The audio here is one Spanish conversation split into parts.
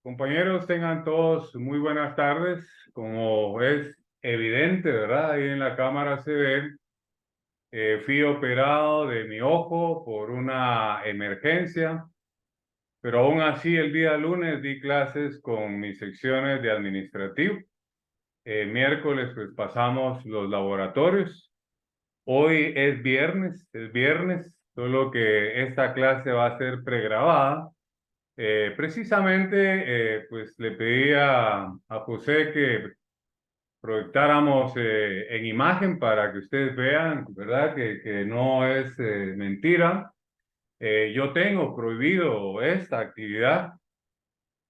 Compañeros, tengan todos muy buenas tardes. Como es evidente, ¿verdad? Ahí en la cámara se ve, fui operado de mi ojo por una emergencia, pero aún así el día lunes di clases con mis secciones de administrativo. Miércoles pues pasamos los laboratorios. Hoy es viernes, solo que esta clase va a ser pregrabada. Precisamente, pues le pedí a José que proyectáramos en imagen para que ustedes vean, ¿verdad? Que no es mentira. Yo tengo prohibido esta actividad,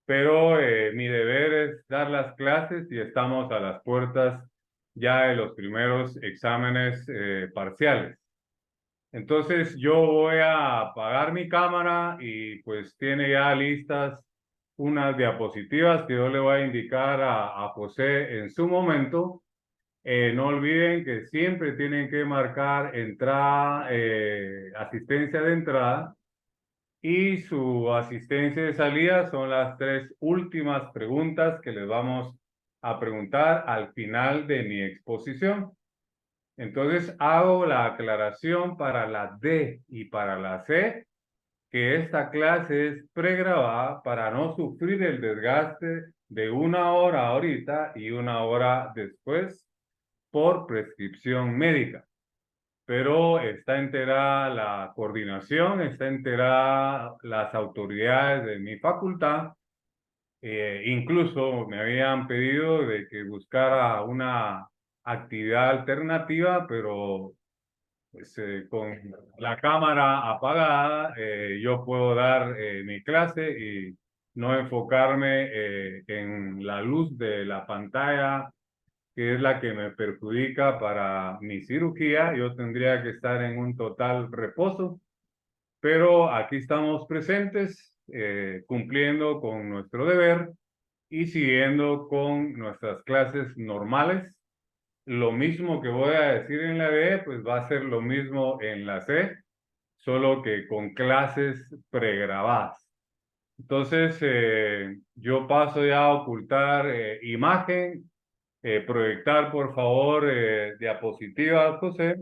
pero mi deber es dar las clases y estamos a las puertas ya de los primeros exámenes parciales. Entonces yo voy a apagar mi cámara y pues tiene ya listas unas diapositivas que yo le voy a indicar a José en su momento. No olviden que siempre tienen que marcar entrada, asistencia de entrada y su asistencia de salida son las tres últimas preguntas que les vamos a preguntar al final de mi exposición. Entonces hago la aclaración para la D y para la C, que esta clase es pregrabada para no sufrir el desgaste de una hora ahorita y una hora después por prescripción médica. Pero está enterada la coordinación, está enterada las autoridades de mi facultad. Incluso me habían pedido de que buscara una actividad alternativa, pero pues con la cámara apagada, yo puedo dar mi clase y no enfocarme en la luz de la pantalla, que es la que me perjudica para mi cirugía. Yo tendría que estar en un total reposo, pero aquí estamos presentes, cumpliendo con nuestro deber y siguiendo con nuestras clases normales. Lo mismo que voy a decir en la B, pues va a ser lo mismo en la C, solo que con clases pregrabadas. Entonces, yo paso ya a ocultar imagen, proyectar por favor diapositivas, José,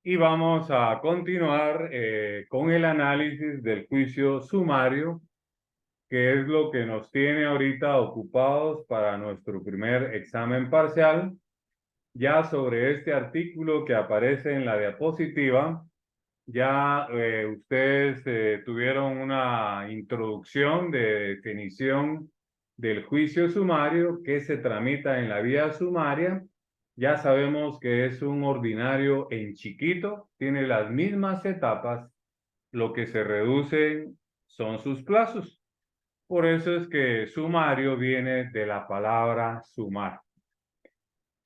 y vamos a continuar con el análisis del juicio sumario, que es lo que nos tiene ahorita ocupados para nuestro primer examen parcial. Ya sobre este artículo que aparece en la diapositiva, ya ustedes tuvieron una introducción de definición del juicio sumario que se tramita en la vía sumaria. Ya sabemos que es un ordinario en chiquito, tiene las mismas etapas, lo que se reduce son sus plazos. Por eso es que sumario viene de la palabra sumar.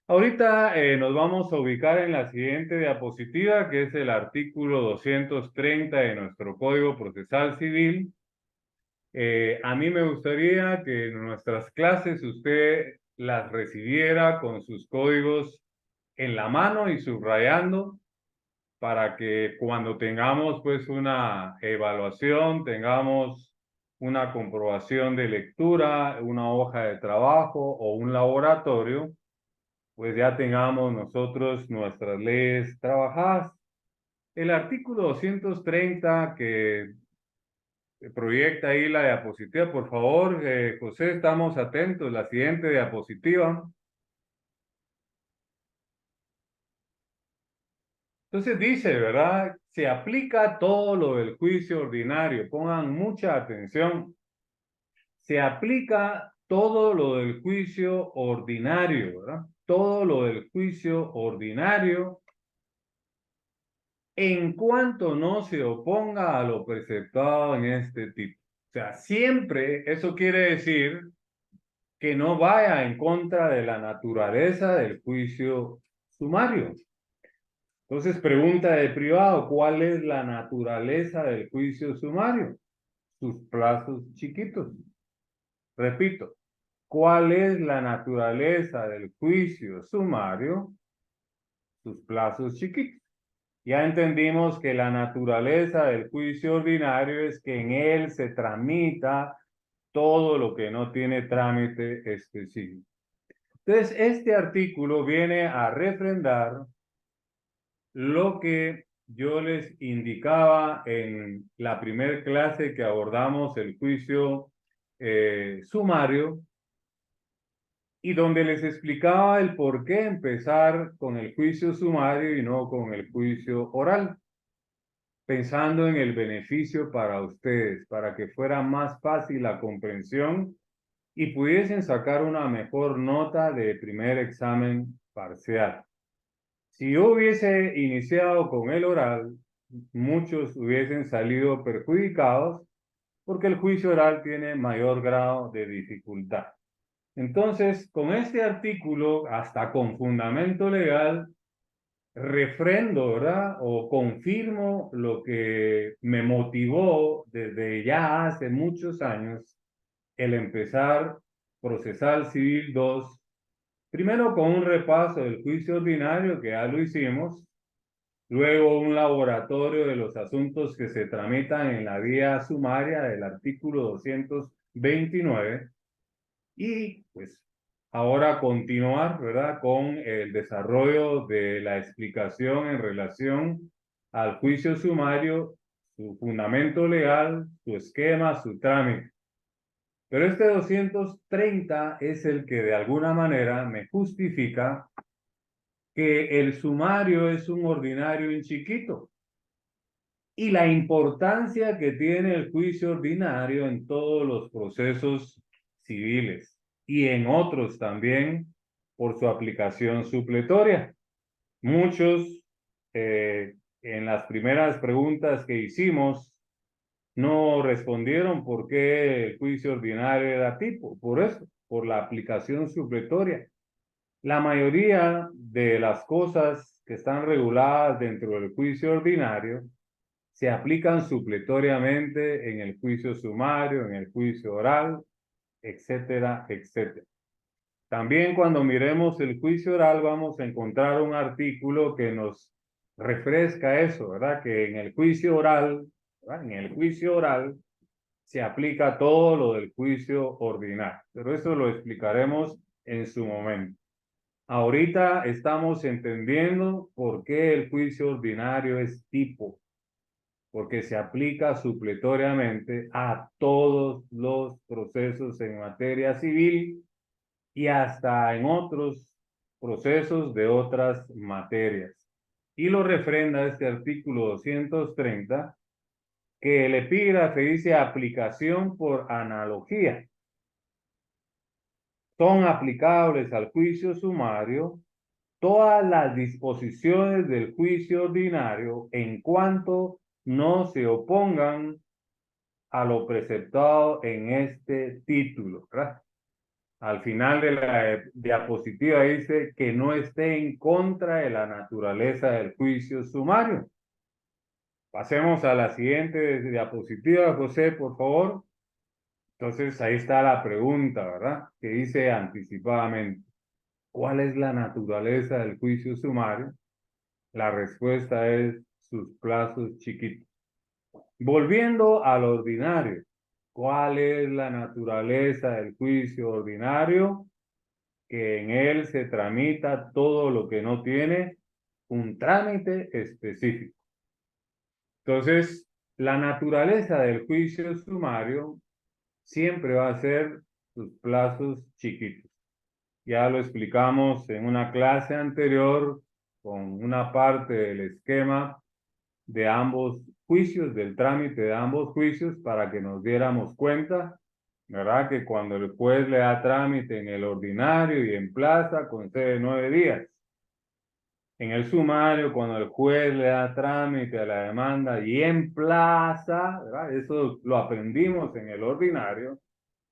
Ahorita nos vamos a ubicar en la siguiente diapositiva, que es el artículo 230 de nuestro Código Procesal Civil. A mí me gustaría que en nuestras clases usted las recibiera con sus códigos en la mano y subrayando para que cuando tengamos pues una evaluación, tengamos una comprobación de lectura, una hoja de trabajo o un laboratorio, pues ya tengamos nosotros nuestras leyes trabajadas. El artículo 230 que proyecta ahí la diapositiva, por favor, José, estamos atentos. La siguiente diapositiva. Entonces dice, ¿verdad? Se aplica todo lo del juicio ordinario. Pongan mucha atención. Se aplica todo lo del juicio ordinario, ¿verdad? Todo lo del juicio ordinario en cuanto no se oponga a lo preceptado en este tipo. O sea, siempre eso quiere decir que no vaya en contra de la naturaleza del juicio sumario. Entonces, pregunta de privado, ¿cuál es la naturaleza del juicio sumario? Sus plazos chiquitos. Repito, ¿cuál es la naturaleza del juicio sumario? Sus plazos chiquitos. Ya entendimos que la naturaleza del juicio ordinario es que en él se tramita todo lo que no tiene trámite específico. Entonces, este artículo viene a refrendar lo que yo les indicaba en la primera clase que abordamos el juicio sumario y donde les explicaba el por qué empezar con el juicio sumario y no con el juicio oral, pensando en el beneficio para ustedes, para que fuera más fácil la comprensión y pudiesen sacar una mejor nota de primer examen parcial. Si yo hubiese iniciado con el oral, muchos hubiesen salido perjudicados porque el juicio oral tiene mayor grado de dificultad. Entonces, con este artículo, hasta con fundamento legal, refrendo, ¿verdad? O confirmo lo que me motivó desde ya hace muchos años el empezar Procesal Civil 2, primero con un repaso del juicio ordinario, que ya lo hicimos, luego un laboratorio de los asuntos que se tramitan en la vía sumaria del artículo 229 y pues ahora continuar, ¿verdad? Con el desarrollo de la explicación en relación al juicio sumario, su fundamento legal, su esquema, su trámite. Pero este 230 es el que de alguna manera me justifica que el sumario es un ordinario en chiquito y la importancia que tiene el juicio ordinario en todos los procesos civiles y en otros también por su aplicación supletoria. Muchos en las primeras preguntas que hicimos no respondieron por qué el juicio ordinario era tipo, por eso, por la aplicación supletoria. La mayoría de las cosas que están reguladas dentro del juicio ordinario se aplican supletoriamente en el juicio sumario, en el juicio oral, etcétera, etcétera. También cuando miremos el juicio oral vamos a encontrar un artículo que nos refresca eso, ¿verdad? Que en el juicio oral, ¿verdad? En el juicio oral se aplica todo lo del juicio ordinario, pero eso lo explicaremos en su momento. Ahorita estamos entendiendo por qué el juicio ordinario es tipo, porque se aplica supletoriamente a todos los procesos en materia civil y hasta en otros procesos de otras materias. Y lo refrenda este artículo 230, que el epígrafe dice aplicación por analogía. Son aplicables al juicio sumario todas las disposiciones del juicio ordinario en cuanto no se opongan a lo preceptado en este título, ¿verdad? Al final de la diapositiva dice que no esté en contra de la naturaleza del juicio sumario. Pasemos a la siguiente diapositiva, José, por favor. Entonces, ahí está la pregunta, ¿verdad? Que dice anticipadamente, ¿cuál es la naturaleza del juicio sumario? La respuesta es sus plazos chiquitos. Volviendo al ordinario, ¿cuál es la naturaleza del juicio ordinario? Que en él se tramita todo lo que no tiene un trámite específico. Entonces, la naturaleza del juicio sumario siempre va a ser sus plazos chiquitos. Ya lo explicamos en una clase anterior con una parte del esquema de ambos juicios, del trámite de ambos juicios, para que nos diéramos cuenta, ¿verdad? Que cuando el juez le da trámite en el ordinario y en plaza, concede 9 días. En el sumario, cuando el juez le da trámite a la demanda y en plaza, ¿verdad? Eso lo aprendimos en el ordinario,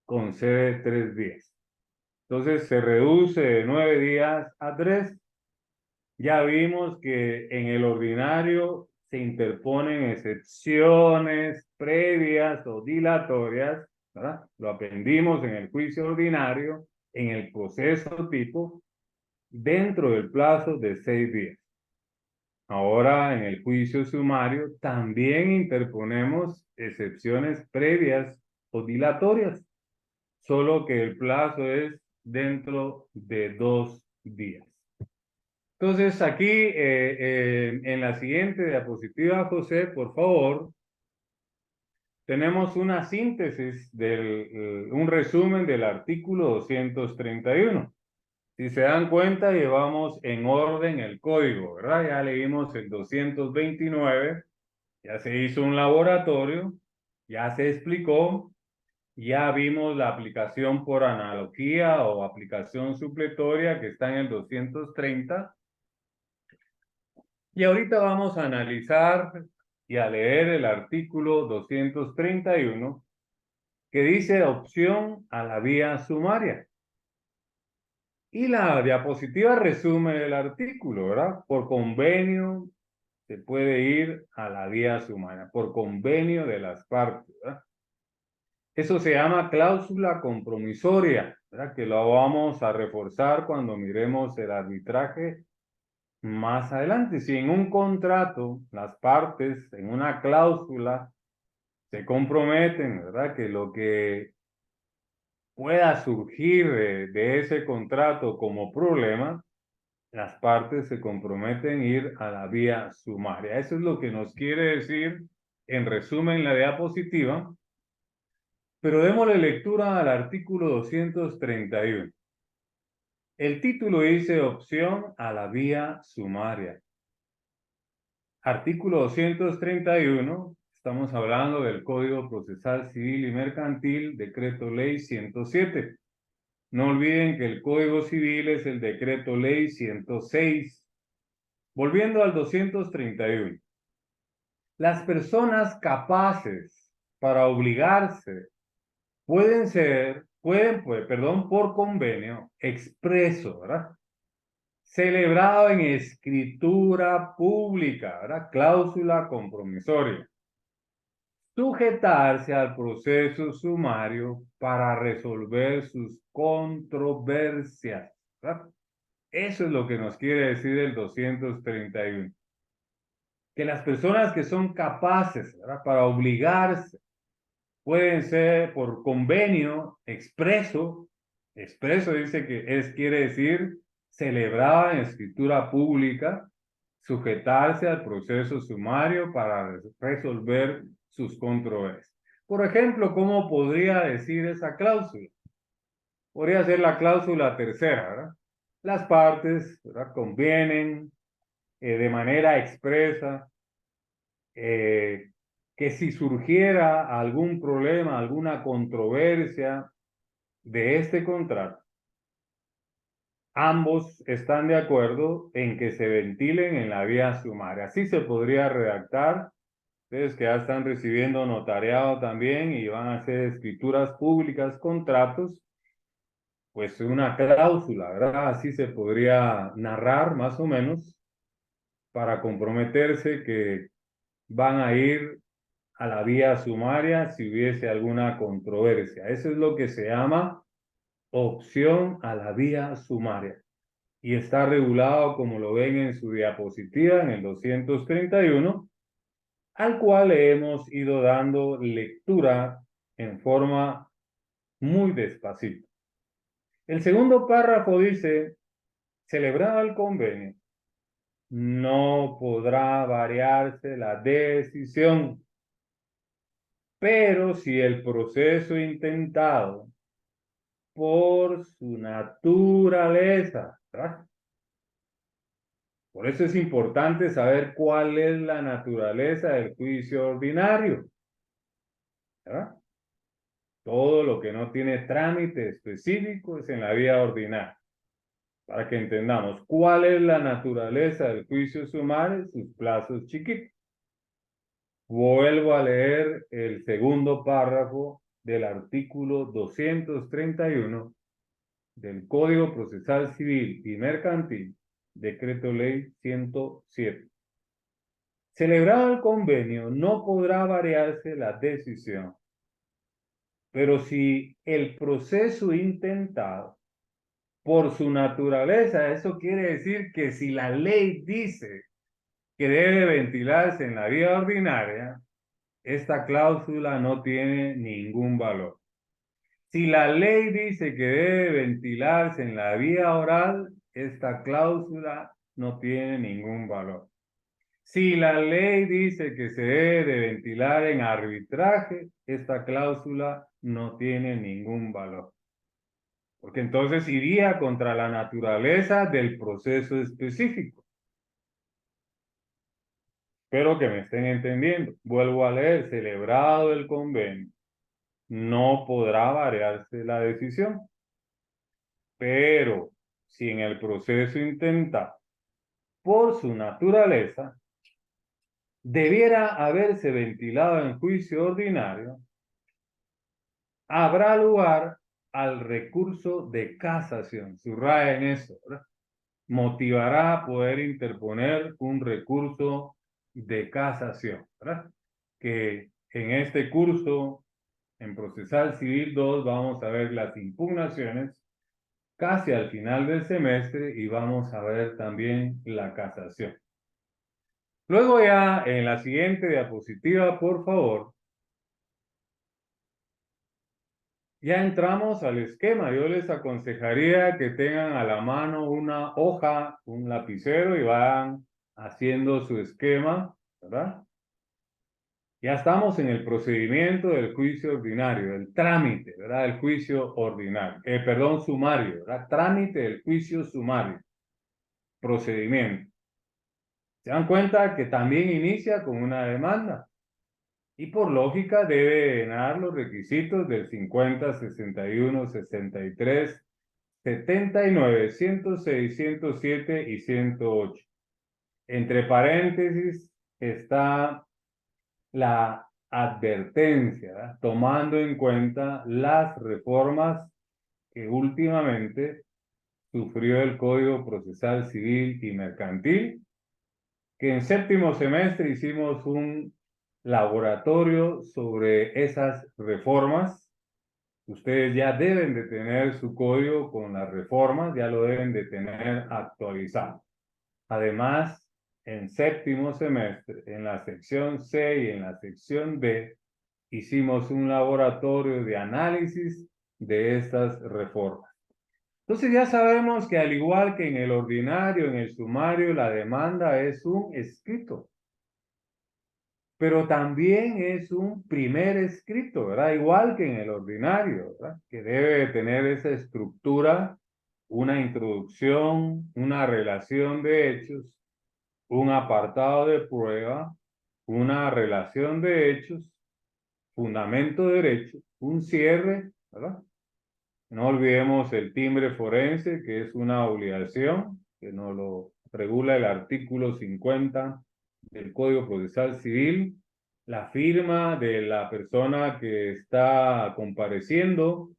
concede 3 días. Entonces se reduce de 9 días a 3. Ya vimos que en el ordinario se interponen excepciones previas o dilatorias, ¿verdad? Lo aprendimos en el juicio ordinario, en el proceso tipo, dentro del plazo de 6 días. Ahora, en el juicio sumario, también interponemos excepciones previas o dilatorias. solo que el plazo es dentro de 2 días. Entonces, aquí en la siguiente diapositiva, José, por favor, tenemos una síntesis un resumen del artículo 231. Si se dan cuenta, llevamos en orden el código, ¿verdad? Ya leímos el 229, ya se hizo un laboratorio, ya se explicó, ya vimos la aplicación por analogía o aplicación supletoria que está en el 230. Y ahorita vamos a analizar y a leer el artículo 231 que dice opción a la vía sumaria. Y la diapositiva resume el artículo, ¿verdad? Por convenio se puede ir a la vía sumaria, por convenio de las partes, ¿verdad? Eso se llama cláusula compromisoria, ¿verdad? Que lo vamos a reforzar cuando miremos el arbitraje más adelante. Si en un contrato las partes en una cláusula se comprometen, ¿verdad? Que lo que pueda surgir de ese contrato como problema, las partes se comprometen a ir a la vía sumaria. Eso es lo que nos quiere decir en resumen la diapositiva, pero démosle lectura al artículo 231. El título dice opción a la vía sumaria. Artículo 231, estamos hablando del Código Procesal Civil y Mercantil, Decreto Ley 107. No olviden que el Código Civil es el Decreto Ley 106. Volviendo al 231. Las personas capaces para obligarse pueden, por convenio expreso, ¿verdad? Celebrado en escritura pública, ¿verdad? Cláusula compromisoria. Sujetarse al proceso sumario para resolver sus controversias, ¿verdad? Eso es lo que nos quiere decir el 231. Que las personas que son capaces, ¿verdad? Para obligarse, pueden ser por convenio expreso dice que quiere decir celebrada en escritura pública, sujetarse al proceso sumario para resolver sus controversias. Por ejemplo, ¿cómo podría decir esa cláusula? Podría ser la cláusula tercera, ¿verdad? Las partes, ¿verdad? Convienen de manera expresa que si surgiera algún problema, alguna controversia de este contrato, ambos están de acuerdo en que se ventilen en la vía sumaria. Así se podría redactar. Ustedes que ya están recibiendo notariado también y van a hacer escrituras públicas, contratos, pues una cláusula, ¿verdad? Así se podría narrar más o menos para comprometerse que van a ir a la vía sumaria si hubiese alguna controversia. Eso es lo que se llama opción a la vía sumaria. Y está regulado, como lo ven en su diapositiva, en el 231, al cual le hemos ido dando lectura en forma muy despacito. El segundo párrafo dice, celebrado el convenio, no podrá variarse la decisión, pero si el proceso intentado por su naturaleza, ¿verdad? Por eso es importante saber cuál es la naturaleza del juicio ordinario, ¿verdad? Todo lo que no tiene trámite específico es en la vía ordinaria. Para que entendamos cuál es la naturaleza del juicio sumario, sus plazos chiquitos. Vuelvo a leer el segundo párrafo del artículo 231 del Código Procesal Civil y Mercantil, Decreto Ley 107. Celebrado el convenio, no podrá variarse la decisión, pero si el proceso intentado, por su naturaleza, eso quiere decir que si la ley dice que debe ventilarse en la vía ordinaria, esta cláusula no tiene ningún valor. Si la ley dice que debe ventilarse en la vía oral, esta cláusula no tiene ningún valor. Si la ley dice que se debe de ventilar en arbitraje, esta cláusula no tiene ningún valor. Porque entonces iría contra la naturaleza del proceso específico. Espero que me estén entendiendo. Vuelvo a leer, celebrado el convenio, no podrá variarse la decisión. Pero si en el proceso intenta, por su naturaleza, debiera haberse ventilado en juicio ordinario, habrá lugar al recurso de casación. Subrayen eso, ¿verdad? Motivará a poder interponer un recurso de casación, ¿verdad? Que en este curso, en Procesal Civil 2, vamos a ver las impugnaciones casi al final del semestre y vamos a ver también la casación. Luego ya en la siguiente diapositiva, por favor, ya entramos al esquema. Yo les aconsejaría que tengan a la mano una hoja, un lapicero y vayan haciendo su esquema, ¿verdad? Ya estamos en el procedimiento del juicio ordinario, el trámite, ¿verdad? El juicio ordinario, perdón, sumario, ¿verdad? Trámite del juicio sumario, procedimiento. Se dan cuenta que también inicia con una demanda y por lógica debe llenar los requisitos del 50, 61, 63, 79, 106, 107 y 108. Entre paréntesis está la advertencia, ¿verdad? Tomando en cuenta las reformas que últimamente sufrió el Código Procesal Civil y Mercantil, que en séptimo semestre hicimos un laboratorio sobre esas reformas. Ustedes ya deben de tener su código con las reformas, ya lo deben de tener actualizado. Además, en séptimo semestre, en la sección C y en la sección D, hicimos un laboratorio de análisis de estas reformas. Entonces ya sabemos que al igual que en el ordinario, en el sumario, la demanda es un escrito, pero también es un primer escrito, ¿verdad? Igual que en el ordinario, ¿verdad? Que debe tener esa estructura, una introducción, una relación de hechos, un apartado de prueba, una relación de hechos, fundamento de derecho, un cierre, ¿verdad? No olvidemos el timbre forense, que es una obligación, que nos lo regula el artículo 50 del Código Procesal Civil, la firma de la persona que está compareciendo,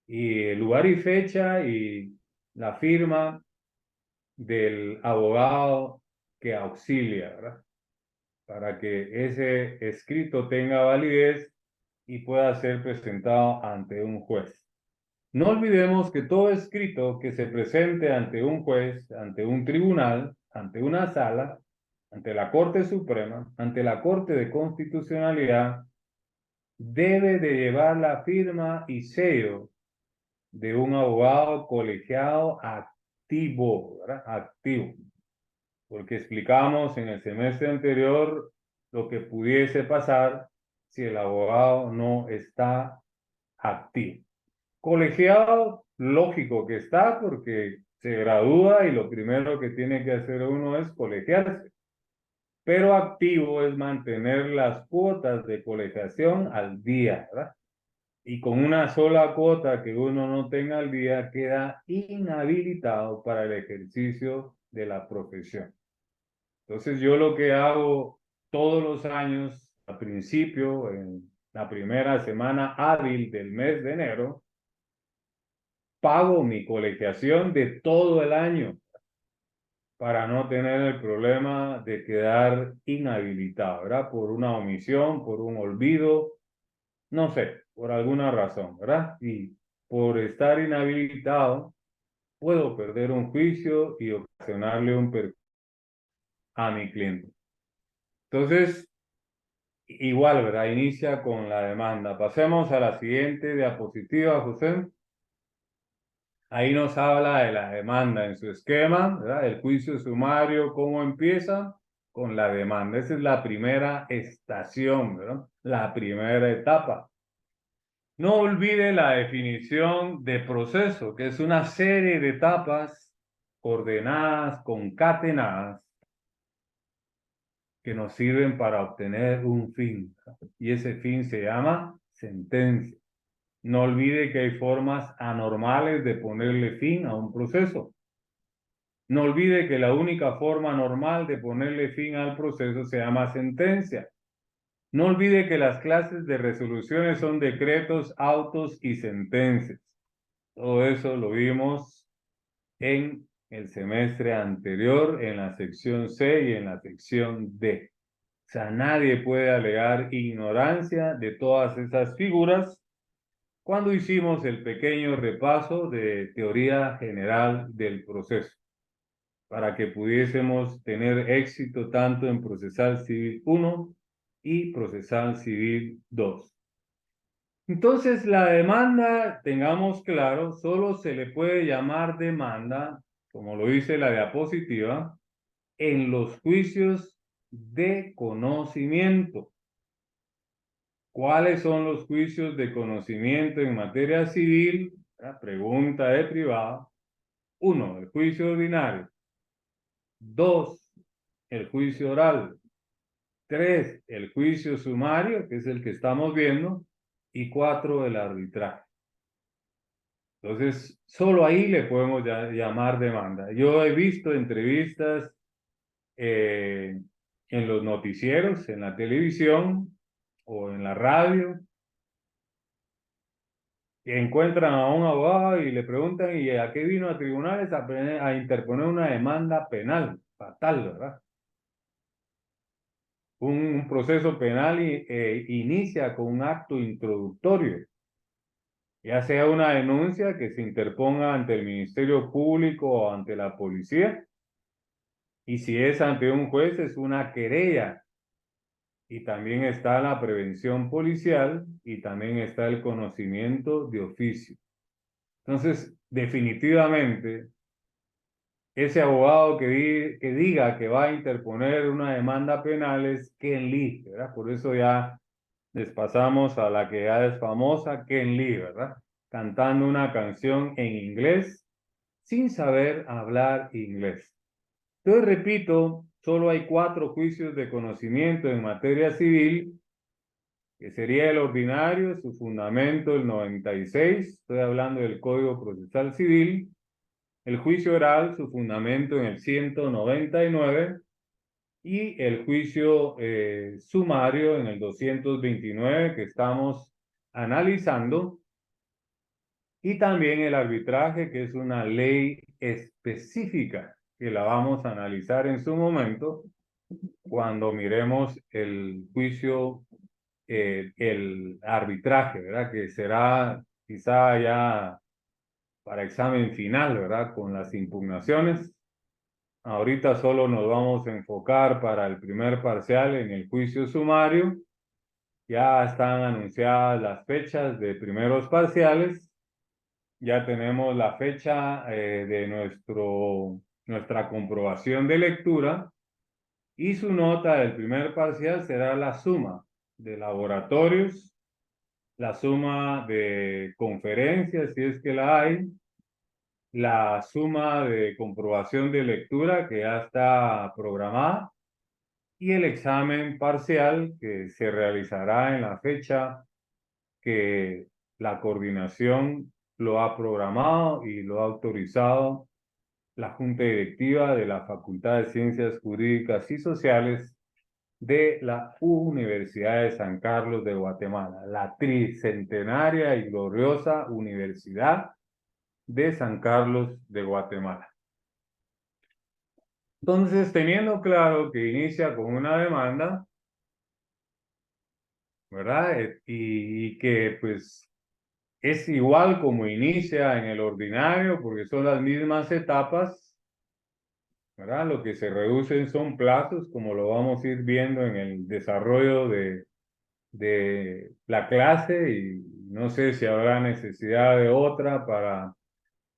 y el lugar y fecha, y la firma del abogado que auxilia, ¿verdad? Para que ese escrito tenga validez y pueda ser presentado ante un juez. No olvidemos que todo escrito que se presente ante un juez, ante un tribunal, ante una sala, ante la Corte Suprema, ante la Corte de Constitucionalidad, debe de llevar la firma y sello de un abogado colegiado activo, ¿verdad? Activo. Porque explicamos en el semestre anterior lo que pudiese pasar si el abogado no está activo. Colegiado, lógico que está porque se gradúa y lo primero que tiene que hacer uno es colegiarse. Pero activo es mantener las cuotas de colegiación al día, ¿verdad? Y con una sola cuota que uno no tenga al día queda inhabilitado para el ejercicio de la profesión. Entonces yo lo que hago todos los años, al principio, en la primera semana hábil del mes de enero, pago mi colegiación de todo el año para no tener el problema de quedar inhabilitado, ¿verdad? Por una omisión, por un olvido, no sé, por alguna razón, ¿verdad? Y por estar inhabilitado, puedo perder un juicio y ocasionarle un perjuicio a mi cliente. Entonces, igual, ¿verdad? Inicia con la demanda. Pasemos a la siguiente diapositiva, José. Ahí nos habla de la demanda en su esquema, ¿verdad? El juicio sumario, ¿cómo empieza? Con la demanda. Esa es la primera estación, ¿verdad? La primera etapa. No olvide la definición de proceso, que es una serie de etapas ordenadas, concatenadas, que nos sirven para obtener un fin. Y ese fin se llama sentencia. No olvide que hay formas anormales de ponerle fin a un proceso. No olvide que la única forma normal de ponerle fin al proceso se llama sentencia. No olvide que las clases de resoluciones son decretos, autos y sentencias. Todo eso lo vimos en el semestre anterior, en la sección C y en la sección D. O sea, nadie puede alegar ignorancia de todas esas figuras cuando hicimos el pequeño repaso de teoría general del proceso, para que pudiésemos tener éxito tanto en procesal civil 1 y procesal civil 2. Entonces, la demanda, tengamos claro, solo se le puede llamar demanda, como lo dice la diapositiva, en los juicios de conocimiento. ¿Cuáles son los juicios de conocimiento en materia civil? La pregunta de privado. 1, el juicio ordinario. 2, el juicio oral. 3, el juicio sumario, que es el que estamos viendo. Y 4, el arbitraje. Entonces, solo ahí le podemos llamar demanda. Yo he visto entrevistas en los noticieros, en la televisión o en la radio, que encuentran a un abogado y le preguntan, ¿y a qué vino a tribunales? A interponer una demanda penal, fatal, ¿verdad? Un proceso penal inicia con un acto introductorio, ya sea una denuncia que se interponga ante el Ministerio Público o ante la policía, y si es ante un juez es una querella, y también está la prevención policial y también está el conocimiento de oficio. Entonces, definitivamente, ese abogado que diga que va a interponer una demanda penal es Ken Lee, ¿verdad? Por eso ya les pasamos a la que ya es famosa, Ken Lee, ¿verdad? Cantando una canción en inglés sin saber hablar inglés. Entonces, repito, solo hay 4 juicios de conocimiento en materia civil, que sería el ordinario, su fundamento el 96, estoy hablando del Código Procesal Civil, el juicio oral, su fundamento en el 199, y el juicio sumario en el 229 que estamos analizando, y también el arbitraje, que es una ley específica que la vamos a analizar en su momento cuando miremos el juicio, el arbitraje, ¿verdad? Que será quizá ya para examen final, ¿verdad? Con las impugnaciones. Ahorita solo nos vamos a enfocar para el primer parcial en el juicio sumario. Ya están anunciadas las fechas de primeros parciales. Ya tenemos la fecha de nuestra comprobación de lectura, y su nota del primer parcial será la suma de laboratorios, la suma de conferencias, si es que la hay, la suma de comprobación de lectura que ya está programada, y el examen parcial que se realizará en la fecha que la coordinación lo ha programado y lo ha autorizado la Junta Directiva de la Facultad de Ciencias Jurídicas y Sociales de la Universidad de San Carlos de Guatemala, la tricentenaria y gloriosa Universidad de San Carlos de Guatemala. Entonces, teniendo claro que inicia con una demanda, ¿verdad? Y que pues es igual como inicia en el ordinario, porque son las mismas etapas, ¿verdad? Lo que se reducen son plazos, como lo vamos a ir viendo en el desarrollo de de la clase y no sé si habrá necesidad de otra para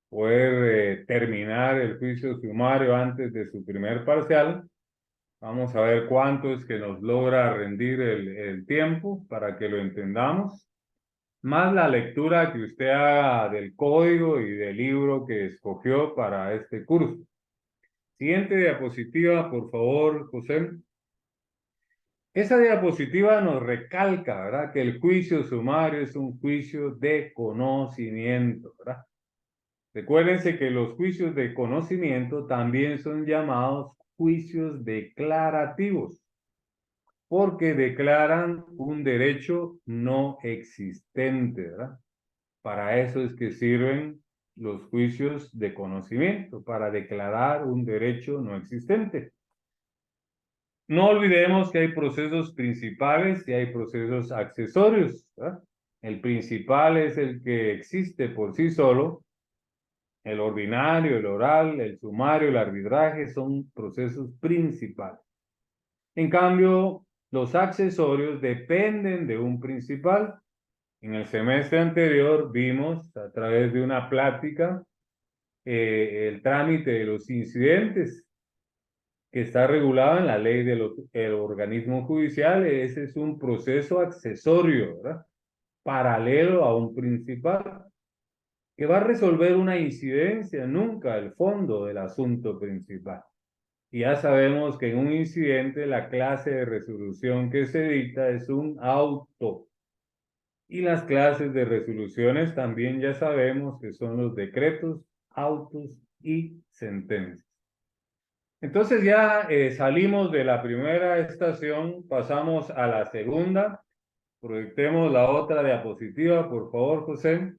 poder terminar el juicio sumario antes de su primer parcial. Vamos a ver cuánto es que nos logra rendir el tiempo para que lo entendamos, más la lectura que usted haga del código y del libro que escogió para este curso. Siguiente diapositiva, por favor, José. Esa diapositiva nos recalca, ¿verdad?, que el juicio sumario es un juicio de conocimiento, ¿verdad? Recuérdense que los juicios de conocimiento también son llamados juicios declarativos, porque declaran un derecho no existente, ¿verdad? Para eso es que sirven los juicios de conocimiento, para declarar un derecho no existente. No olvidemos que hay procesos principales y hay procesos accesorios, ¿verdad? El principal es el que existe por sí solo. El ordinario, el oral, el sumario, el arbitraje son procesos principales. En cambio, los accesorios dependen de un principal. En el semestre anterior vimos a través de una plática el trámite de los incidentes que está regulado en la ley del organismo judicial. Ese es un proceso accesorio, ¿verdad?, paralelo a un principal, que va a resolver una incidencia, nunca el fondo del asunto principal. Y ya sabemos que en un incidente la clase de resolución que se dicta es un auto. Y las clases de resoluciones también ya sabemos que son los decretos, autos y sentencias. Entonces ya salimos de la primera estación, pasamos a la segunda. Proyectemos la otra diapositiva, por favor, José.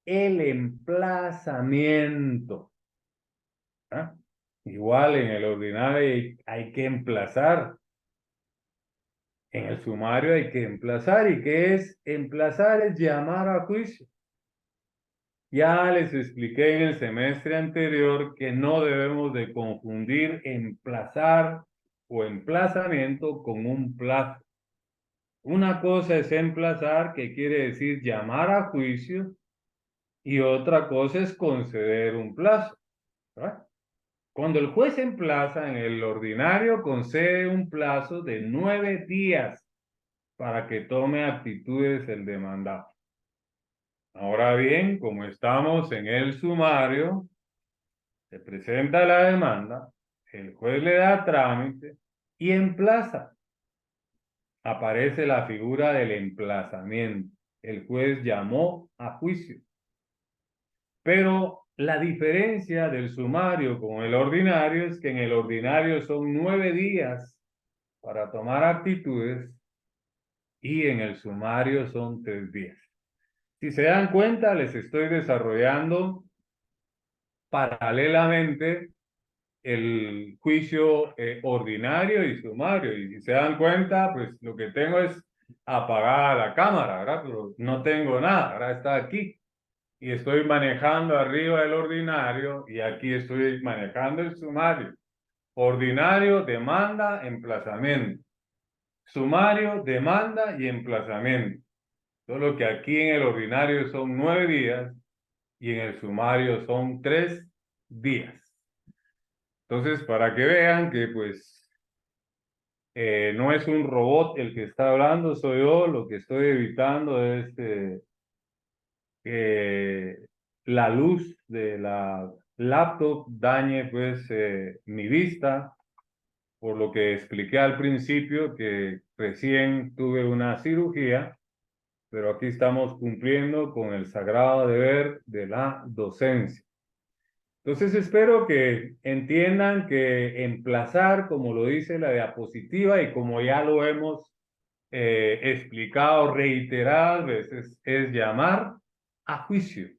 El emplazamiento. ¿Ah? Igual en el ordinario hay que emplazar. En el sumario hay que emplazar. ¿Y qué es emplazar? Es llamar a juicio. Ya les expliqué en el semestre anterior que no debemos de confundir emplazar o emplazamiento con un plazo. Una cosa es emplazar, que quiere decir llamar a juicio, y otra cosa es conceder un plazo, ¿verdad? Cuando el juez emplaza en el ordinario, concede un plazo de 9 días para que tome actitudes el demandado. Ahora bien, como estamos en el sumario, se presenta la demanda, el juez le da trámite y emplaza. Aparece la figura del emplazamiento. El juez llamó a juicio. Pero la diferencia del sumario con el ordinario es que en el ordinario son 9 días para tomar actitudes y en el sumario son 3 días. Si se dan cuenta, les estoy desarrollando paralelamente el juicio ordinario y sumario. Y si se dan cuenta, pues lo que tengo es apagada la cámara, ¿verdad? Pero no tengo nada, ¿verdad? Está aquí. Y estoy manejando arriba el ordinario y aquí estoy manejando el sumario. Ordinario, demanda, emplazamiento. Sumario, demanda y emplazamiento. Solo que aquí en el ordinario son 9 días y en el sumario son 3 días. Entonces, para que vean que pues no es un robot el que está hablando, soy yo. Lo que estoy evitando es que la luz de la laptop dañe pues mi vista, por lo que expliqué al principio que recién tuve una cirugía, pero aquí estamos cumpliendo con el sagrado deber de la docencia. Entonces espero que entiendan que emplazar, como lo dice la diapositiva y como ya lo hemos explicado reiteradas veces, es llamar a juicio,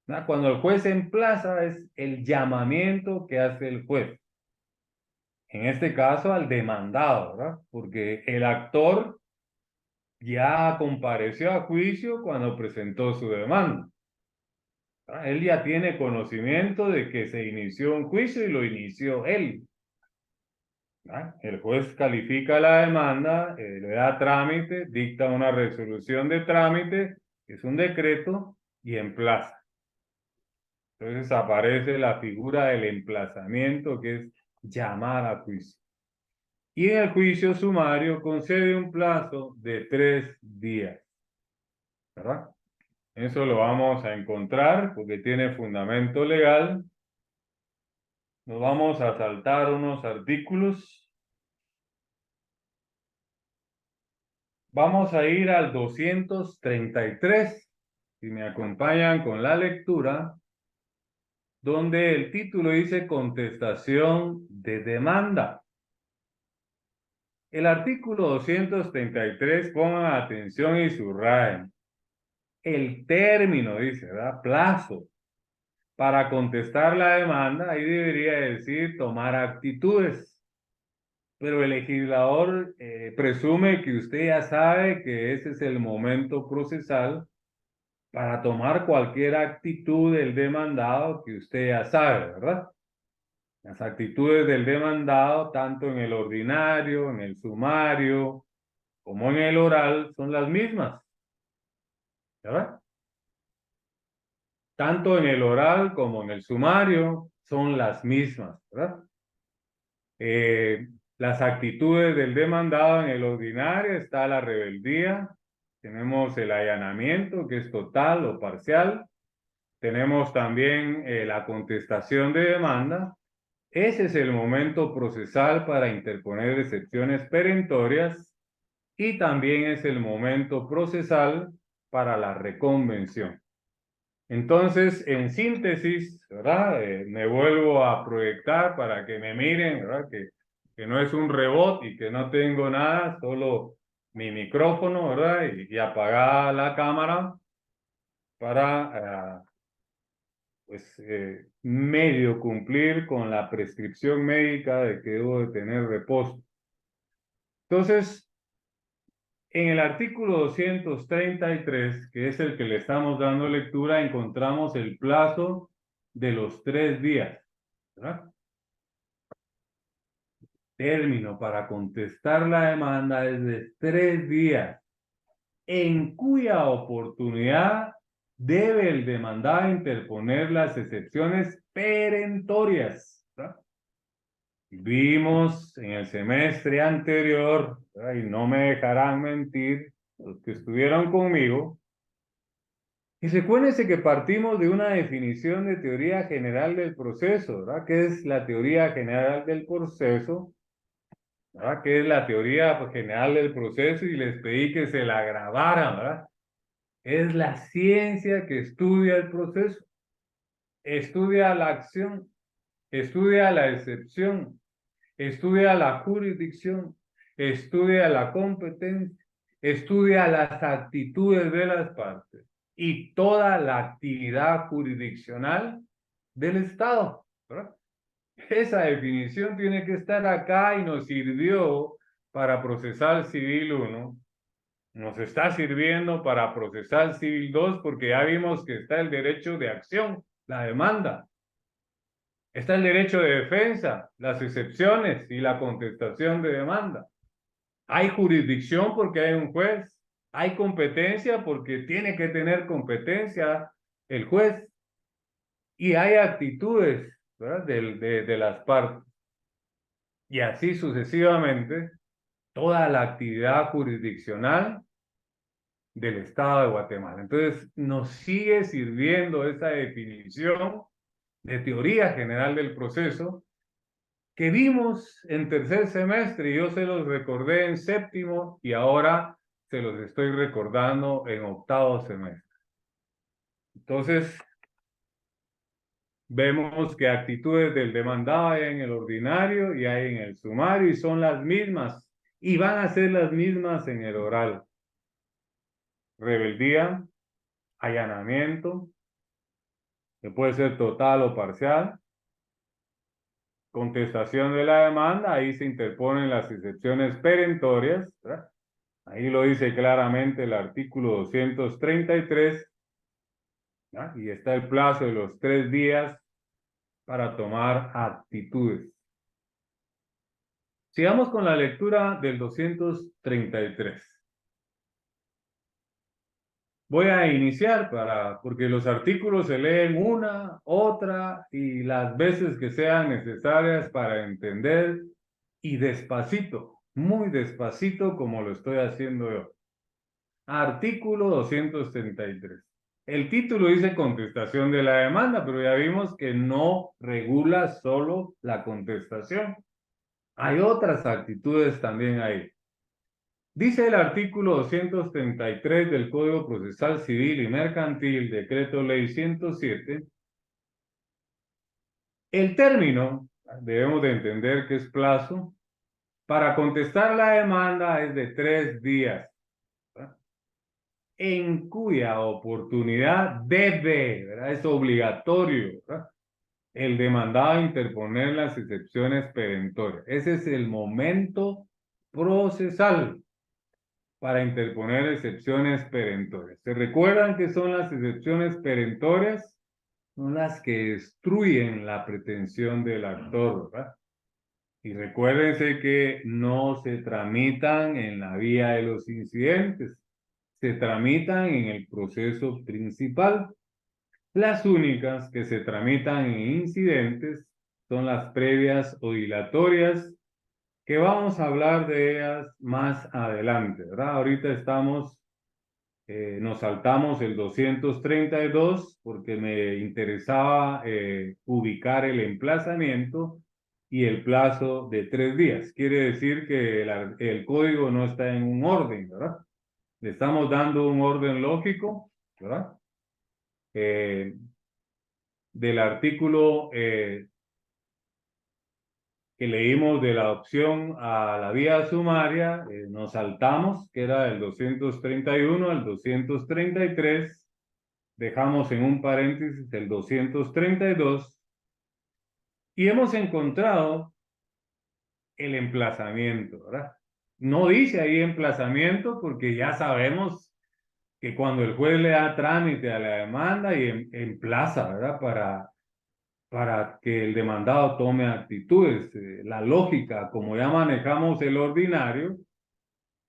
¿verdad? Cuando el juez emplaza es el llamamiento que hace el juez. En este caso al demandado, ¿verdad? Porque el actor ya compareció a juicio cuando presentó su demanda. Él ya tiene conocimiento de que se inició un juicio y lo inició él. ¿verdad? El juez califica la demanda, le da trámite, dicta una resolución de trámite, que es un decreto, y emplaza. Entonces aparece la figura del emplazamiento, que es llamar a juicio. Y en el juicio sumario concede un plazo de 3 días, ¿verdad? Eso lo vamos a encontrar porque tiene fundamento legal. Nos vamos a saltar unos artículos. Vamos a ir al 233, si me acompañan con la lectura, donde el título dice contestación de demanda. El artículo 233, pongan atención y subrayen. El término, dice, ¿verdad? Plazo para contestar la demanda, ahí debería decir tomar actitudes. Pero el legislador presume que usted ya sabe que ese es el momento procesal para tomar cualquier actitud del demandado que usted ya sabe, ¿verdad? Las actitudes del demandado, tanto en el ordinario, en el sumario, como en el oral, son las mismas, ¿verdad? Tanto en el oral como en el sumario son las mismas, ¿verdad? Las actitudes del demandado en el ordinario está la rebeldía, tenemos el allanamiento, que es total o parcial, tenemos también la contestación de demanda. Ese es el momento procesal para interponer excepciones perentorias y también es el momento procesal para la reconvención. Entonces, en síntesis, ¿verdad? Me vuelvo a proyectar para que me miren, ¿verdad? Que no es un robot y que no tengo nada, solo mi micrófono, ¿verdad? Y apagada la cámara para, pues, medio cumplir con la prescripción médica de que debo de tener reposo. Entonces, en el artículo 233, que es el que le estamos dando lectura, encontramos el plazo de los 3 días, ¿verdad? Término para contestar la demanda es de 3 días, en cuya oportunidad debe el demandado interponer las excepciones perentorias, ¿verdad? Vimos en el semestre anterior, ¿verdad? Y no me dejarán mentir los que estuvieron conmigo, y recuérdense que partimos de una definición de teoría general del proceso, ¿verdad? ¿Qué es la teoría general del proceso? ¿Verdad? ¿Qué es la teoría general del proceso? Y les pedí que se la grabaran, ¿verdad? Es la ciencia que estudia el proceso, estudia la acción, estudia la excepción, estudia la jurisdicción, estudia la competencia, estudia las actitudes de las partes y toda la actividad jurisdiccional del Estado, ¿verdad? Esa definición tiene que estar acá y nos sirvió para procesal civil 1, nos está sirviendo para procesal civil 2 porque ya vimos que está el derecho de acción, la demanda. Está el derecho de defensa, las excepciones y la contestación de demanda. Hay jurisdicción porque hay un juez. Hay competencia porque tiene que tener competencia el juez. Y hay actitudes, ¿verdad? De las partes. Y así sucesivamente, toda la actividad jurisdiccional del Estado de Guatemala. Entonces, nos sigue sirviendo esa definición de teoría general del proceso que vimos en tercer semestre y yo se los recordé en séptimo y ahora se los estoy recordando en octavo semestre. Entonces, vemos que actitudes del demandado hay en el ordinario y hay en el sumario y son las mismas y van a ser las mismas en el oral. Rebeldía, allanamiento, que puede ser total o parcial, contestación de la demanda, ahí se interponen las excepciones perentorias, ¿verdad? Ahí lo dice claramente el artículo 233, ¿ya? Y está el plazo de los 3 días para tomar actitudes. Sigamos con la lectura del 233. Voy a iniciar porque los artículos se leen una, otra y las veces que sean necesarias para entender y despacito, muy despacito como lo estoy haciendo yo. Artículo 233. El título dice contestación de la demanda, pero ya vimos que no regula solo la contestación. Hay otras actitudes también ahí. Dice el artículo 233 del Código Procesal Civil y Mercantil, Decreto Ley 107, el término, debemos de entender que es plazo, para contestar la demanda es de 3 días, ¿verdad? En cuya oportunidad debe, ¿verdad? Es obligatorio, ¿verdad? El demandado interponer las excepciones perentorias. Ese es el momento procesal para interponer excepciones perentorias. ¿Se recuerdan qué son las excepciones perentorias? Son las que destruyen la pretensión del actor, ¿verdad? Y recuérdense que no se tramitan en la vía de los incidentes, se tramitan en el proceso principal. Las únicas que se tramitan en incidentes son las previas o dilatorias, que vamos a hablar de ellas más adelante, ¿verdad? Ahorita nos saltamos el 232 porque me interesaba ubicar el emplazamiento y el plazo de 3 días. Quiere decir que el código no está en un orden, ¿verdad? Le estamos dando un orden lógico, ¿verdad? Del artículo que leímos de la opción a la vía sumaria, nos saltamos, que era del 231 al 233, dejamos en un paréntesis el 232 y hemos encontrado el emplazamiento, ¿verdad? No dice ahí emplazamiento porque ya sabemos que cuando el juez le da trámite a la demanda y emplaza, ¿verdad? Para que el demandado tome actitudes. La lógica, como ya manejamos el ordinario,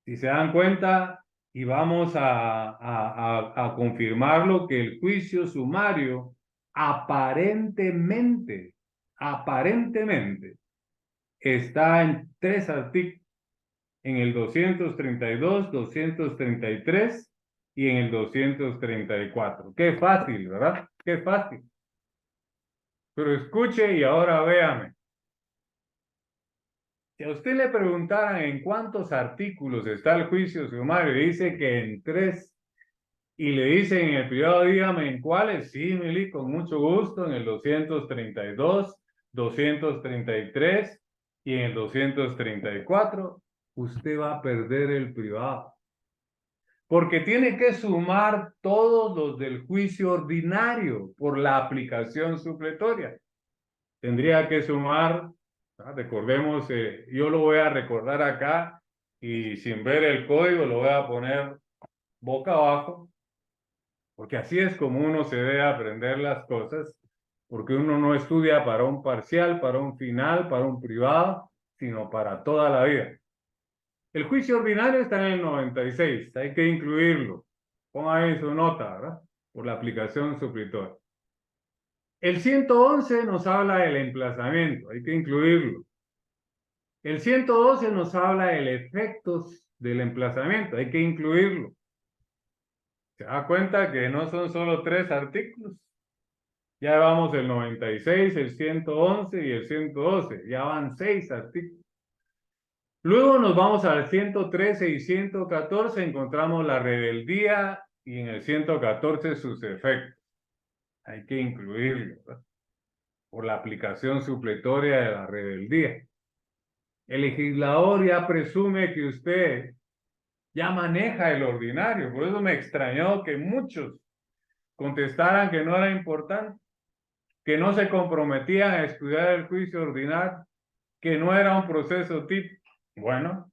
si se dan cuenta y vamos a confirmarlo, que el juicio sumario aparentemente está en 3 artículos, en el 232, 233 y en el 234. Qué fácil, ¿verdad? Qué fácil. Pero escuche y ahora véame. Si a usted le preguntaran en cuántos artículos está el juicio sumario, dice que en 3, y le dicen en el privado, dígame en cuáles, sí, Mili, con mucho gusto, en el 232, 233 y en el 234, usted va a perder el privado. Porque tiene que sumar todos los del juicio ordinario por la aplicación supletoria. Tendría que sumar. Recordemos, yo lo voy a recordar acá y sin ver el código lo voy a poner boca abajo, porque así es como uno se debe aprender las cosas, porque uno no estudia para un parcial, para un final, para un privado, sino para toda la vida. El juicio ordinario está en el 96, hay que incluirlo. Ponga ahí su nota, ¿verdad? Por la aplicación supletoria. El 111 nos habla del emplazamiento, hay que incluirlo. El 112 nos habla de efectos del emplazamiento, hay que incluirlo. Se da cuenta que no son solo 3 artículos. Ya vamos el 96, el 111 y el 112. Ya van 6 artículos. Luego nos vamos al 113 y 114, encontramos la rebeldía y en el 114 sus efectos. Hay que incluirlo, ¿verdad? Por la aplicación supletoria de la rebeldía. El legislador ya presume que usted ya maneja el ordinario. Por eso me extrañó que muchos contestaran que no era importante, que no se comprometían a estudiar el juicio ordinario, que no era un proceso típico. Bueno,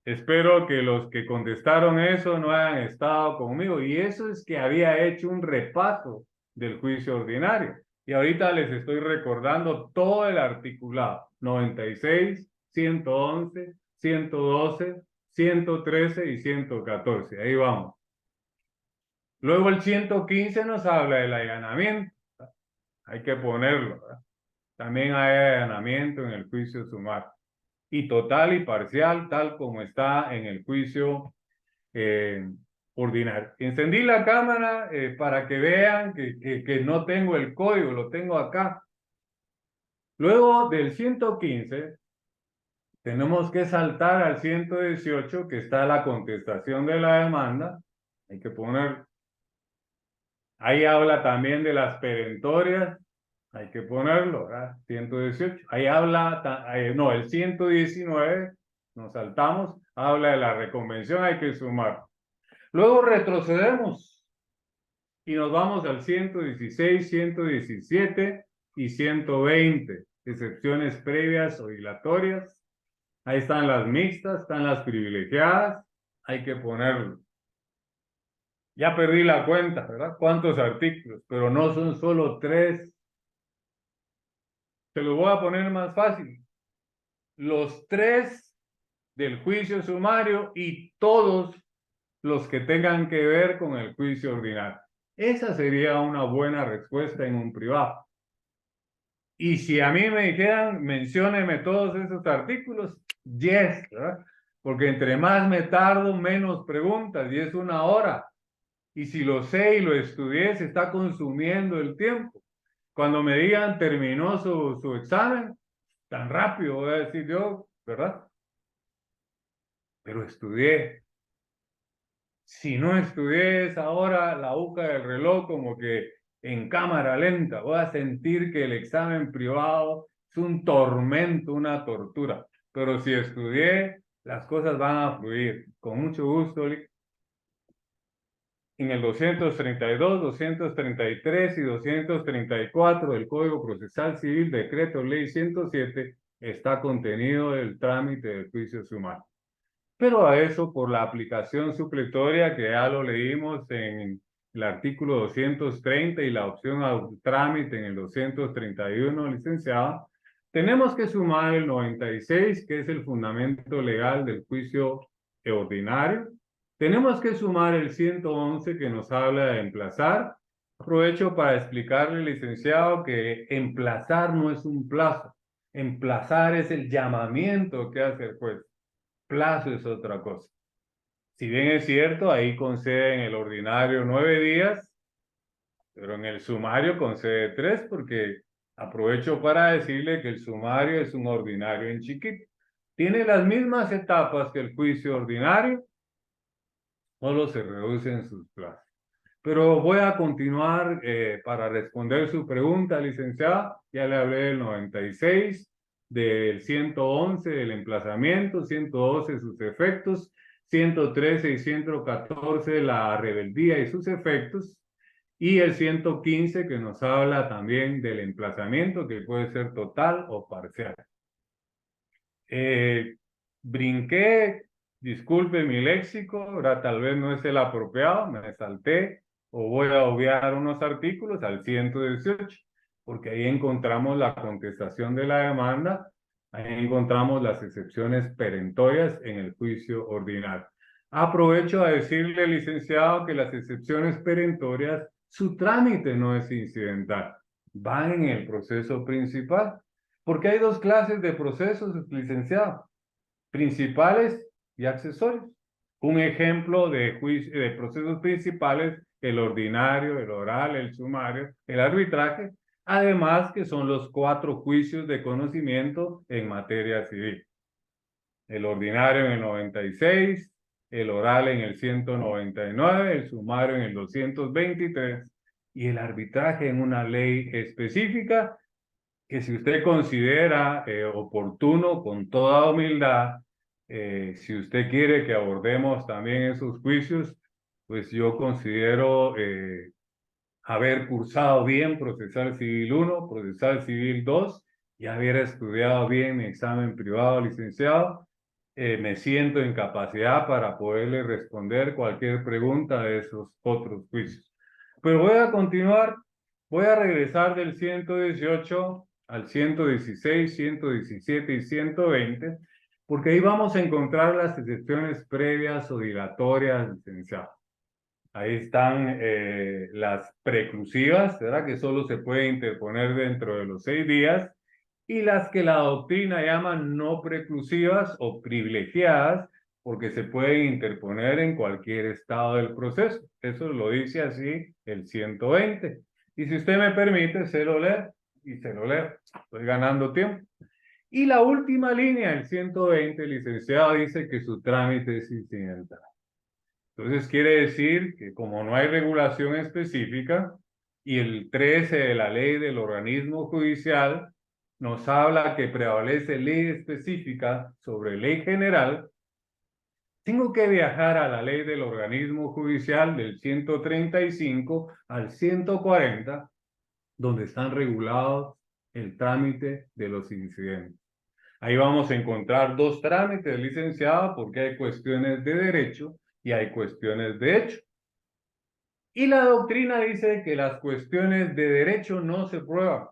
espero que los que contestaron eso no hayan estado conmigo. Y eso es que había hecho un repaso del juicio ordinario. Y ahorita les estoy recordando todo el articulado, 96, 111, 112, 113 y 114. Ahí vamos. Luego el 115 nos habla del allanamiento. Hay que ponerlo, ¿verdad? También hay allanamiento en el juicio sumario. Y total y parcial, tal como está en el juicio ordinario. Encendí la cámara para que vean que no tengo el código, lo tengo acá. Luego del 115, tenemos que saltar al 118, que está la contestación de la demanda. Hay que poner. Ahí habla también de las perentorias. Hay que ponerlo, ¿verdad? 118. Ahí habla, no, el 119, nos saltamos, habla de la reconvención, hay que sumar. Luego retrocedemos y nos vamos al 116, 117 y 120, excepciones previas o dilatorias. Ahí están las mixtas, están las privilegiadas, hay que ponerlo. Ya perdí la cuenta, ¿verdad? ¿Cuántos artículos? Pero no son solo 3. Se los voy a poner más fácil. Los 3 del juicio sumario y todos los que tengan que ver con el juicio ordinario. Esa sería una buena respuesta en un privado. Y si a mí me dijeran, mencióneme todos esos artículos, yes, ¿verdad? Porque entre más me tardo, menos preguntas, y es 1 hora. Y si lo sé y lo estudié, se está consumiendo el tiempo. Cuando me digan, terminó su examen, tan rápido voy a decir yo, ¿verdad? Pero estudié. Si no estudié esa hora, la aguja del reloj como que en cámara lenta, voy a sentir que el examen privado es un tormento, una tortura. Pero si estudié, las cosas van a fluir. Con mucho gusto. En el 232, 233 y 234 del Código Procesal Civil, Decreto Ley 107, está contenido el trámite del juicio sumario. Pero a eso, por la aplicación supletoria, que ya lo leímos en el artículo 230 y la opción al trámite en el 231, licenciada, tenemos que sumar el 96, que es el fundamento legal del juicio ordinario. Tenemos que sumar el 111, que nos habla de emplazar. Aprovecho para explicarle, licenciado, que emplazar no es un plazo. Emplazar es el llamamiento que hace el juez. Plazo es otra cosa. Si bien es cierto, ahí concede en el ordinario 9 días, pero en el sumario concede 3, porque aprovecho para decirle que el sumario es un ordinario en chiquito. Tiene las mismas etapas que el juicio ordinario, solo se reducen sus plazos. Pero voy a continuar para responder su pregunta, licenciada. Ya le hablé del 96, del 111 del emplazamiento, 112 sus efectos, 113 y 114 la rebeldía y sus efectos, y el 115 que nos habla también del emplazamiento, que puede ser total o parcial. Brinqué, disculpe mi léxico, ahora tal vez no es el apropiado, me salté o voy a obviar unos artículos al 118, porque ahí encontramos la contestación de la demanda, ahí encontramos las excepciones perentorias en el juicio ordinario. Aprovecho a decirle, licenciado, que las excepciones perentorias, su trámite no es incidental, van en el proceso principal. Porque hay 2 clases de procesos, licenciado, principales y accesorios. Un ejemplo de procesos principales, el ordinario, el oral, el sumario, el arbitraje, además que son los 4 juicios de conocimiento en materia civil. El ordinario en el 96, el oral en el 199, el sumario en el 223 y el arbitraje en una ley específica que si usted considera oportuno, con toda humildad, si usted quiere que abordemos también esos juicios, pues yo considero haber cursado bien Procesal Civil 1, Procesal Civil 2 y haber estudiado bien mi examen privado, licenciado. Me siento en capacidad para poderle responder cualquier pregunta de esos otros juicios. Pero voy a continuar, voy a regresar del 118 al 116, 117 y 120, porque ahí vamos a encontrar las excepciones previas o dilatorias, licenciado. Ahí están las preclusivas, ¿verdad? Que solo se puede interponer dentro de los 6 días, y las que la doctrina llama no preclusivas o privilegiadas, porque se pueden interponer en cualquier estado del proceso. Eso lo dice así el 120. Y si usted me permite, se lo leo y se lo leo. Estoy ganando tiempo. Y la última línea, el 120, licenciado, dice que su trámite es incidental. Entonces quiere decir que como no hay regulación específica y el 13 de la ley del organismo judicial nos habla que prevalece ley específica sobre ley general, tengo que viajar a la ley del organismo judicial del 135 al 140, donde están regulados el trámite de los incidentes. Ahí vamos a encontrar dos trámites, licenciado, porque hay cuestiones de derecho y hay cuestiones de hecho. Y la doctrina dice que las cuestiones de derecho no se prueban.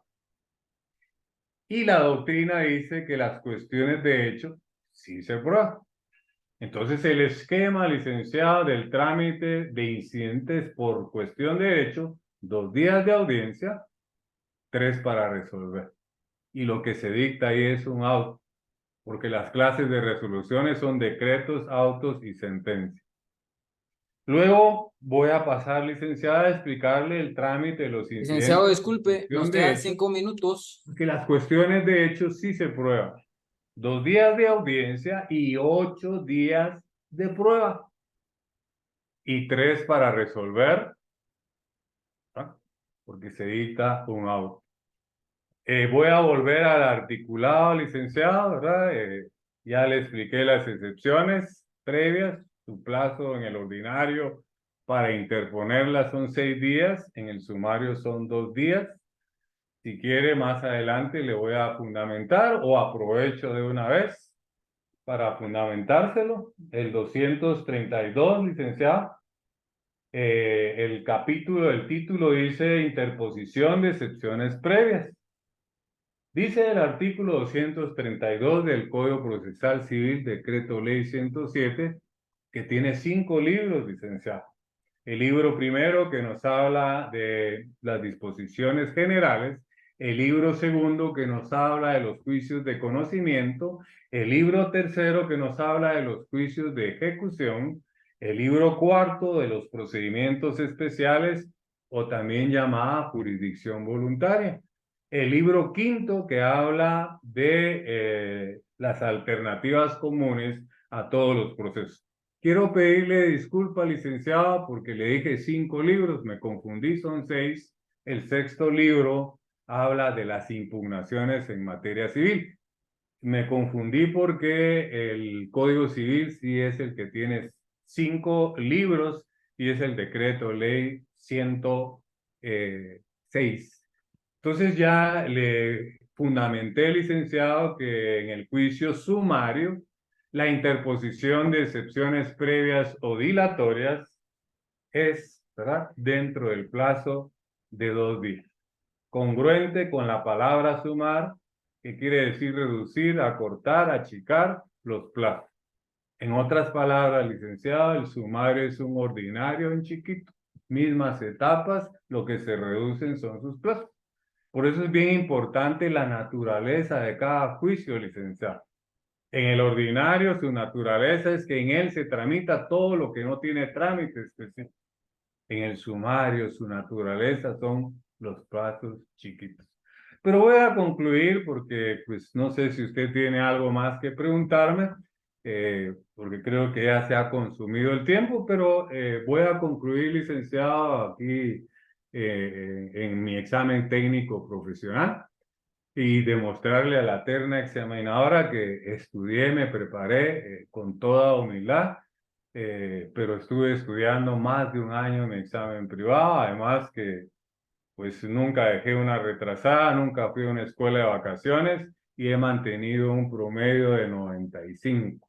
Y la doctrina dice que las cuestiones de hecho sí se prueban. Entonces el esquema, licenciado, del trámite de incidentes por cuestión de hecho, 2 días de audiencia, 3 para resolver. Y lo que se dicta ahí es un auto, porque las clases de resoluciones son decretos, autos y sentencias. Luego voy a pasar, licenciada, a explicarle el trámite de los Licenciado, incidentes por disculpe, nos cuestión de quedan hecho, 5 minutos. que las cuestiones de hecho sí se prueban. 2 días de audiencia y 8 días de prueba. Y 3 para resolver, ¿ah? Porque se dicta un auto. Voy a volver al articulado, licenciado, ¿verdad? Ya le expliqué las excepciones previas, su plazo en el ordinario para interponerlas son 6 días, en el sumario son 2 días. Si quiere, más adelante le voy a fundamentar o aprovecho de una vez para fundamentárselo. El 232, licenciado. El capítulo del título dice interposición de excepciones previas. Dice el artículo 232 del Código Procesal Civil, Decreto Ley 107, que tiene 5 libros, licenciado. El libro primero que nos habla de las disposiciones generales, el libro segundo que nos habla de los juicios de conocimiento, el libro tercero que nos habla de los juicios de ejecución, el libro cuarto de los procedimientos especiales o también llamada jurisdicción voluntaria. El libro quinto que habla de las alternativas comunes a todos los procesos. Quiero pedirle disculpa, licenciada, porque le dije 5 libros, me confundí, son 6. El sexto libro habla de las impugnaciones en materia civil. Me confundí porque el Código Civil sí es el que tiene 5 libros y es el decreto ley 106. Entonces ya le fundamenté, licenciado, que en el juicio sumario la interposición de excepciones previas o dilatorias es, ¿verdad?, dentro del plazo de 2 días. Congruente con la palabra sumar, que quiere decir reducir, acortar, achicar los plazos. En otras palabras, licenciado, el sumario es un ordinario en chiquito. Mismas etapas, lo que se reducen son sus plazos. Por eso es bien importante la naturaleza de cada juicio, licenciado. En el ordinario, su naturaleza es que en él se tramita todo lo que no tiene trámite especial. En el sumario, su naturaleza son los plazos chiquitos. Pero voy a concluir porque, pues, no sé si usted tiene algo más que preguntarme, porque creo que ya se ha consumido el tiempo, pero voy a concluir, licenciado, aquí en mi examen técnico profesional y demostrarle a la terna examinadora que estudié, me preparé con toda humildad, pero estuve estudiando más de un año en examen privado, además que pues nunca dejé una retrasada, nunca fui a una escuela de vacaciones y he mantenido un promedio de 95.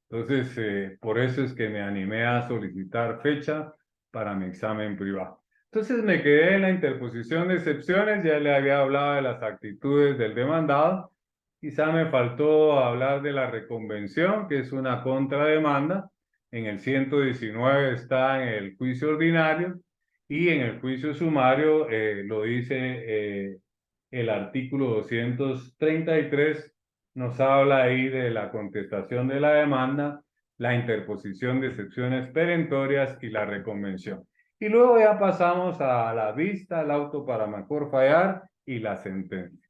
Entonces, por eso es que me animé a solicitar fecha para mi examen privado. Entonces me quedé en la interposición de excepciones, ya le había hablado de las actitudes del demandado, quizá me faltó hablar de la reconvención, que es una contrademanda. En el 119 está en el juicio ordinario y en el juicio sumario lo dice el artículo 233, nos habla ahí de la contestación de la demanda, la interposición de excepciones perentorias y la reconvención. Y luego ya pasamos a la vista, al auto para mejor fallar y la sentencia.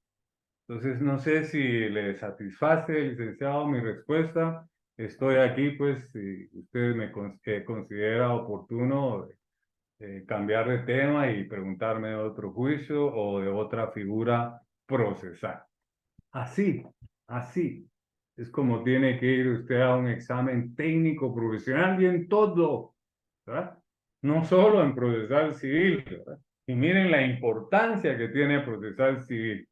Entonces, no sé si le satisface, licenciado, mi respuesta. Estoy aquí, pues, si usted me considera oportuno cambiar de tema y preguntarme de otro juicio o de otra figura procesal. Así, así. Es como tiene que ir usted a un examen técnico profesional y en todo, ¿verdad? No solo en procesal civil, ¿verdad? Y miren la importancia que tiene procesal civil.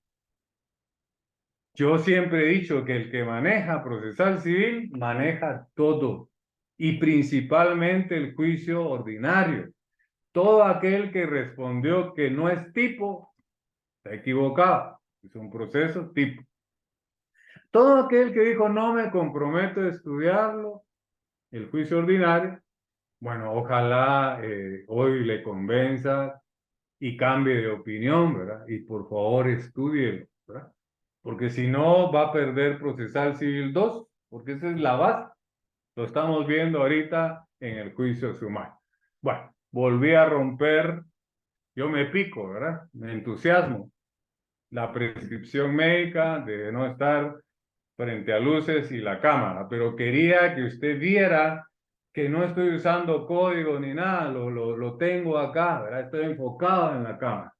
Yo siempre he dicho que el que maneja procesal civil maneja todo y principalmente el juicio ordinario. Todo aquel que respondió que no es tipo está equivocado. Es un proceso tipo. Todo aquel que dijo no me comprometo a estudiarlo, el juicio ordinario, bueno, ojalá hoy le convenza y cambie de opinión, ¿verdad? Y por favor estúdielo, ¿verdad? Porque si no va a perder procesal civil 2, porque esa es la base. Lo estamos viendo ahorita en el juicio sumario. Bueno, volví a romper, yo me pico, ¿verdad? Me entusiasmo. La prescripción médica de no estar frente a luces y la cámara, pero quería que usted viera que no estoy usando código ni nada, lo tengo acá, ¿verdad? Estoy enfocado en la cámara.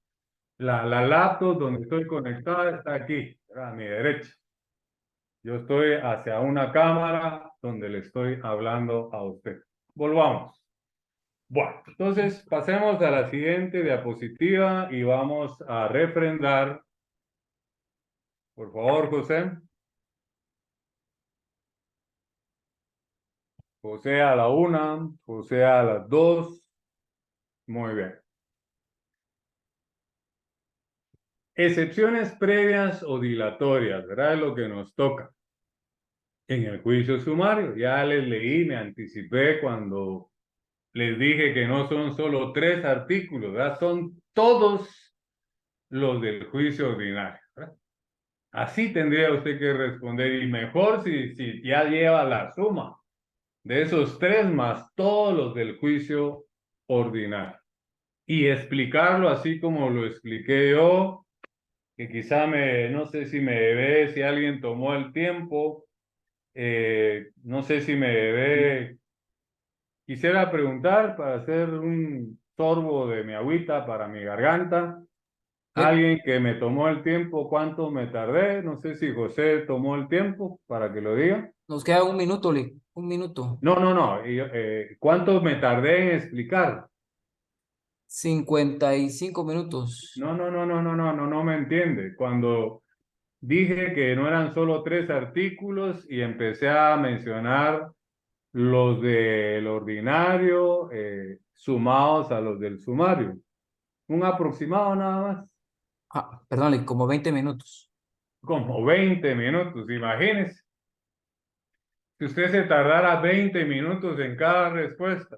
La laptop donde estoy conectado está aquí, ¿verdad? A mi derecha. Yo estoy hacia una cámara donde le estoy hablando a usted. Volvamos. Bueno, entonces pasemos a la siguiente diapositiva y vamos a refrendar. Por favor, José. José a la 1, José a las 2. Muy bien. Excepciones previas o dilatorias, ¿verdad? Es lo que nos toca en el juicio sumario. Ya les leí, me anticipé cuando les dije que no son solo 3 artículos, ¿verdad? Son todos los del juicio ordinario, ¿verdad? Así tendría usted que responder y mejor si ya lleva la suma de esos 3 más todos los del juicio ordinario. Y explicarlo así como lo expliqué yo, que quizá no sé si me ve, si alguien tomó el tiempo, no sé si me ve, quisiera preguntar para hacer un sorbo de mi agüita para mi garganta, Eh, alguien que me tomó el tiempo, ¿cuánto me tardé? No sé si José tomó el tiempo para que lo diga. Nos queda un minuto, Lee, un minuto. No, no, no, ¿cuánto me tardé en explicar? 55 minutos. No, no, no, no, no, no, no, no me entiende. Cuando dije que no eran solo 3 artículos y empecé a mencionar los del ordinario sumados a los del sumario. Un aproximado nada más, Ah, perdón, Lee, como 20 minutos. como 20 minutos, imagínese. Si usted se tardara 20 minutos en cada respuesta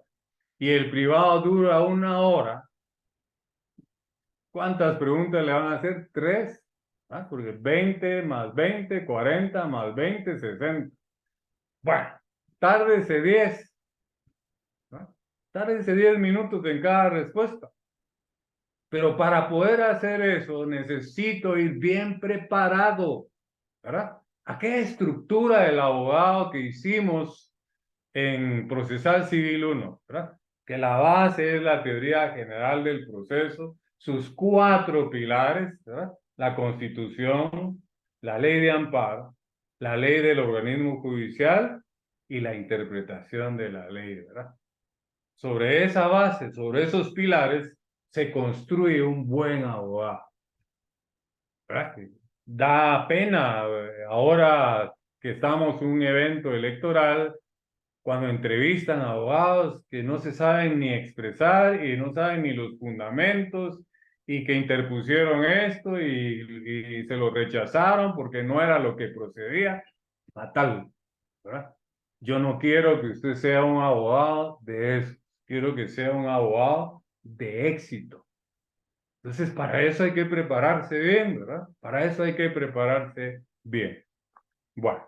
y el privado dura 1 hora, ¿cuántas preguntas le van a hacer? 3, ¿ah? Porque 20 más 20, 40 más 20, 60. Bueno, tárdese 10, ¿no? Tárdese 10 minutos en cada respuesta. Pero para poder hacer eso necesito ir bien preparado, ¿verdad? Aquella estructura del abogado que hicimos en Procesal Civil 1, ¿verdad? Que la base es la teoría general del proceso, sus 4 pilares, ¿verdad? La Constitución, la ley de amparo, la ley del organismo judicial y la interpretación de la ley, ¿verdad? Sobre esa base, sobre esos pilares, se construye un buen abogado, ¿verdad? Da pena ahora que estamos en un evento electoral cuando entrevistan a abogados que no se saben ni expresar y no saben ni los fundamentos y que interpusieron esto y se lo rechazaron porque no era lo que procedía. Fatal, ¿verdad? Yo no quiero que usted sea un abogado de eso. Quiero que sea un abogado de éxito. Entonces, para eso hay que prepararse bien, ¿verdad? Para eso hay que prepararse bien. Bueno.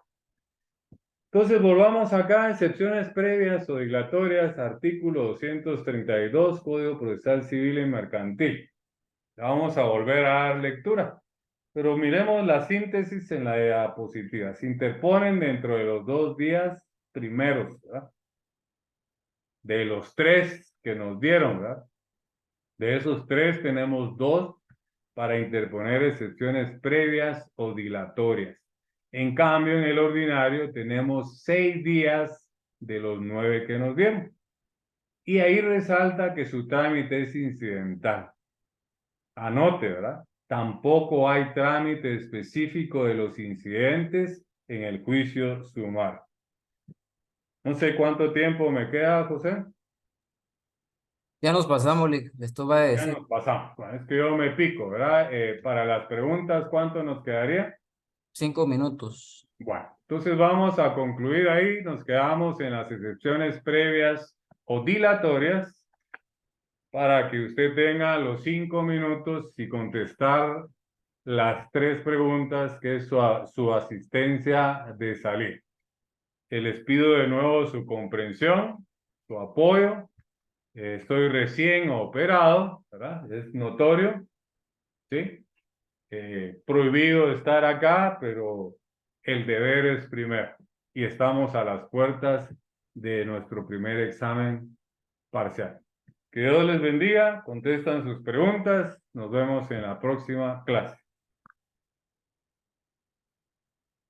Entonces, volvamos acá, excepciones previas o dilatorias, artículo 232, Código Procesal Civil y Mercantil. Vamos a volver a dar lectura, pero miremos la síntesis en la diapositiva. Se interponen dentro de los 2 días primeros, ¿verdad? De los 3 que nos dieron, ¿verdad? De esos 3 tenemos 2 para interponer excepciones previas o dilatorias. En cambio, en el ordinario tenemos 6 días de los 9 que nos dieron. Y ahí resalta que su trámite es incidental. Anote, ¿verdad? Tampoco hay trámite específico de los incidentes en el juicio sumario. No sé cuánto tiempo me queda, José. Ya nos pasamos, Lick. Esto va a Ya decir nos pasamos. Bueno, es que yo me pico, ¿verdad? Para las preguntas, ¿cuánto nos quedaría? 5 minutos. Bueno, entonces vamos a concluir ahí. Nos quedamos en las excepciones previas o dilatorias para que usted tenga los 5 minutos y contestar las 3 preguntas que es su asistencia de salir. Que les pido de nuevo su comprensión, su apoyo. Estoy recién operado, ¿verdad? Es notorio, ¿sí? Prohibido estar acá, pero el deber es primero. Y estamos a las puertas de nuestro primer examen parcial. Que Dios les bendiga, contestan sus preguntas, nos vemos en la próxima clase.